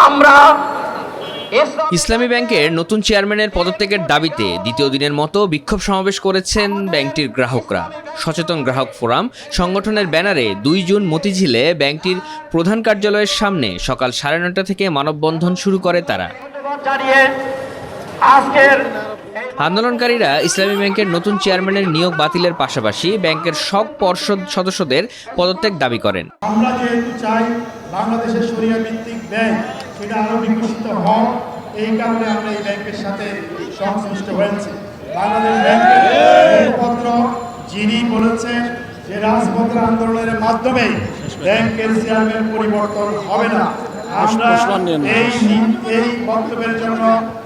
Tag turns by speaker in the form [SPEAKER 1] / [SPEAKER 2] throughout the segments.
[SPEAKER 1] আমরা
[SPEAKER 2] ইসলামী ব্যাংকের নতুন চেয়ারম্যানের পদত্যাগের দাবিতে দ্বিতীয় দিনের মতো বিক্ষোভ সমাবেশ করেছেন ব্যাংকটির গ্রাহকরা। সচেতন গ্রাহক ফোরাম সংগঠনের ব্যানারে ২ জুন মতিঝিলে ব্যাংকটির প্রধান কার্যালয়ের সামনে সকাল ৯:৩০ থেকে মানববন্ধন শুরু করে তারা। আন্দোলনকারীরা ইসলামী ব্যাংকের নতুন চেয়ারম্যানের নিয়োগ বাতিলের পাশাপাশি ব্যাংকের সব পর্ষদ সদস্যদের পদত্যাগ দাবি করেন।
[SPEAKER 3] আমরা যেহেতু চাই বাংলাদেশের শরিয়া ভিত্তিক ব্যাংক সেটা আরো বিকশিত হয়, এই কারণে আমরা এই ব্যাংকের সাথে সংশ্লিষ্ট হয়েছি। বাংলাদেশ ব্যাংকের মুখপাত্র যিনি বলেছেন যে রাজপথের আন্দোলনের মাধ্যমে ব্যাংকের চেয়ারম্যান পরিবর্তন হবে না, আমরা এই বক্তব্যের জন্য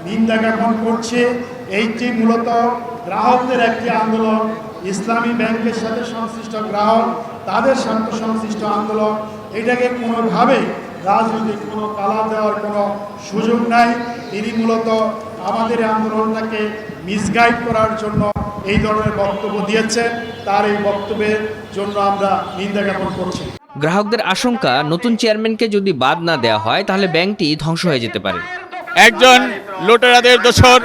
[SPEAKER 3] নিন্দা জ্ঞাপন করছি। এইটি মূলত গ্রাহকদের একটি আন্দোলন, ইসলামী ব্যাংকের সাথে সংশ্লিষ্ট গ্রাহক তাদের স্বার্থ সংশ্লিষ্ট আন্দোলন। এটাকে কোনোভাবে রাজনৈতিক কোনো কালা দেওয়ার কোনো সুযোগ নাই। তিনি মূলত আমাদের আন্দোলনটাকে মিসগাইড করার জন্য এই ধরনের বক্তব্য দিয়েছেন। তার এই বক্তব্যের জন্য আমরা নিন্দা জ্ঞাপন করছি।
[SPEAKER 2] গ্রাহকদের আশঙ্কা, নতুন চেয়ারম্যানকে যদি বাদ না দেওয়া হয় তাহলে ব্যাংকটি ধ্বংস হয়ে যেতে পারে।
[SPEAKER 4] একজন লুটেরাদের দোসর,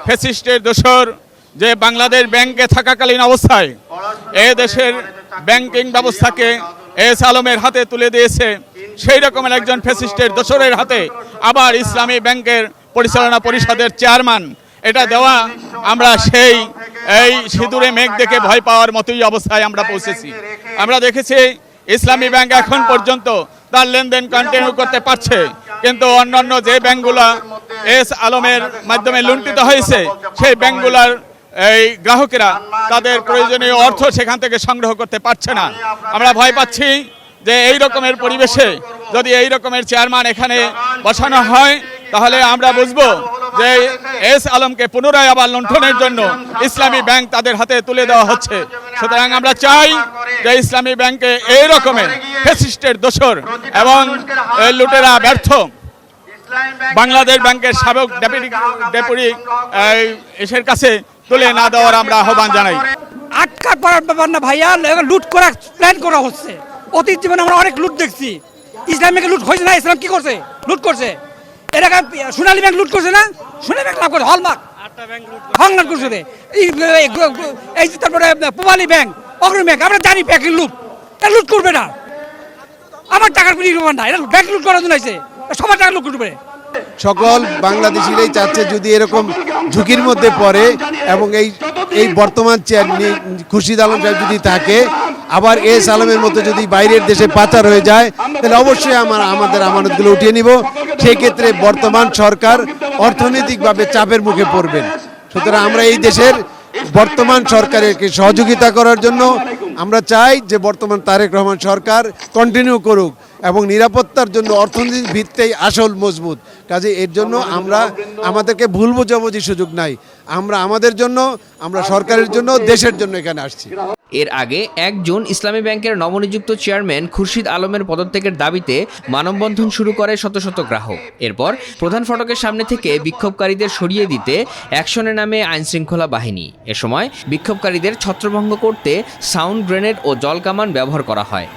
[SPEAKER 4] ফ্যাসিস্টের দোসর যে বাংলাদেশ ব্যাংকে থাকাকালীন অবস্থায় এ দেশের ব্যাংকিং ব্যবস্থাকে এস আলমের হাতে তুলে দিয়েছে, সেই রকমের একজন ফ্যাসিস্টের দোসরের হাতে আবার ইসলামী ব্যাংকের পরিচালনা পরিষদের চেয়ারম্যান এটা দেওয়া, আমরা এই সিঁদুরে মেঘ দেখে ভয় পাওয়ার মতোই অবস্থায় আমরা পৌঁছেছি। আমরা দেখেছি ইসলামী ব্যাংক এখন পর্যন্ত তার লেনদেন কন্টিনিউ করতে পারছে, কিন্তু অন্যান্য যে ব্যাংকগুলো এস আলমের মাধ্যমে লুণ্ঠিত হয়েছে সেই ব্যাংকগুলোর এই গ্রাহকেরা তাদের প্রয়োজনীয় অর্থ সেখান থেকে সংগ্রহ করতে পারছে না। আমরা ভয় পাচ্ছি যে এই রকমের পরিবেশে যদি এই রকমের চেয়ারম্যান এখানে বসানো হয় তাহলে আমরা বুঝবো যে এস আলমকে পুনরায় আবার লুণ্ঠনের জন্য ইসলামী ব্যাংক তাদের হাতে তুলে দেওয়া হচ্ছে। সুতরাং আমরা চাই যে ইসলামী ব্যাংকে এই রকমের ফ্যাসিস্টের দোসর এবং লুটেরা ব্যর্থ বাংলাদেশ ব্যাংকের সাবেক ডেপুটি এসের কাছে তুলে না দেওয়ার আমরা আহ্বান জানাই।
[SPEAKER 5] আটকা করার ব্যাপার না ভাইয়া, লুট করার প্ল্যান করা হচ্ছে। অতীত জীবনে আমরা অনেক লুট দেখছি। ইসলাম ব্যাংকে লুট হয়েছে না? ইসলাম কি করছে? লুট করছে। এর আগে সোনালী ব্যাংক লুট করছে না? সোনালী ব্যাংক লাভ করছে, হলমার্ক হলমার্ক করছে। এই তারপরে পূবালী ব্যাংক, অগ্রণী ব্যাংক, আমরা জানি ব্যাংকের লুট। এটা লুট করবে না, আমার টাকার কোনো ব্যাপার না। এটা ব্যাংক লুট করার জন্য আছে, সবার টাকা লুট করবে।
[SPEAKER 6] সকল বাংলাদেশিরাই চাচ্ছে যদি এরকম ঝুঁকির মধ্যে পড়ে এবং এই বর্তমান খুরশিদ আলম সাহেব যদি থাকে, আবার এস আলমের মতো যদি বাইরের দেশে পাচার হয়ে যায় তাহলে অবশ্যই আমাদের আমানতগুলো উঠিয়ে নিব। সেই ক্ষেত্রে বর্তমান সরকার অর্থনৈতিকভাবে চাপের মুখে পড়বেন। সুতরাং আমরা এই দেশের বর্তমান সরকারকে সহযোগিতা করার জন্য আমরা চাই যে বর্তমান তারেক রহমান সরকার কন্টিনিউ করুক এবং নিরাপত্তার জন্য অর্থনৈতিক ভিত্তি আসল মজবুত। কাজে এর জন্য আমাদেরকে ভুল বোঝাবুঝির সুযোগ নাই। আমরা আমাদের জন্য, আমরা সরকারের জন্য, দেশের জন্য এখানে আসছি।
[SPEAKER 2] এর আগে ১ জুন ইসলামী ব্যাংকের নবনিযুক্ত চেয়ারম্যান খুরশিদ আলমের পদত্যাগের দাবিতে মানববন্ধন শুরু করে শত শত গ্রাহক। এরপর প্রধান ফটকের সামনে থেকে বিক্ষোভকারীদের সরিয়ে দিতে অ্যাকশনে নামে আইনশৃঙ্খলা বাহিনী। এ সময় বিক্ষোভকারীদের ছত্রভঙ্গ করতে সাউন্ড গ্রেনেড ও জলকামান ব্যবহার করা হয়।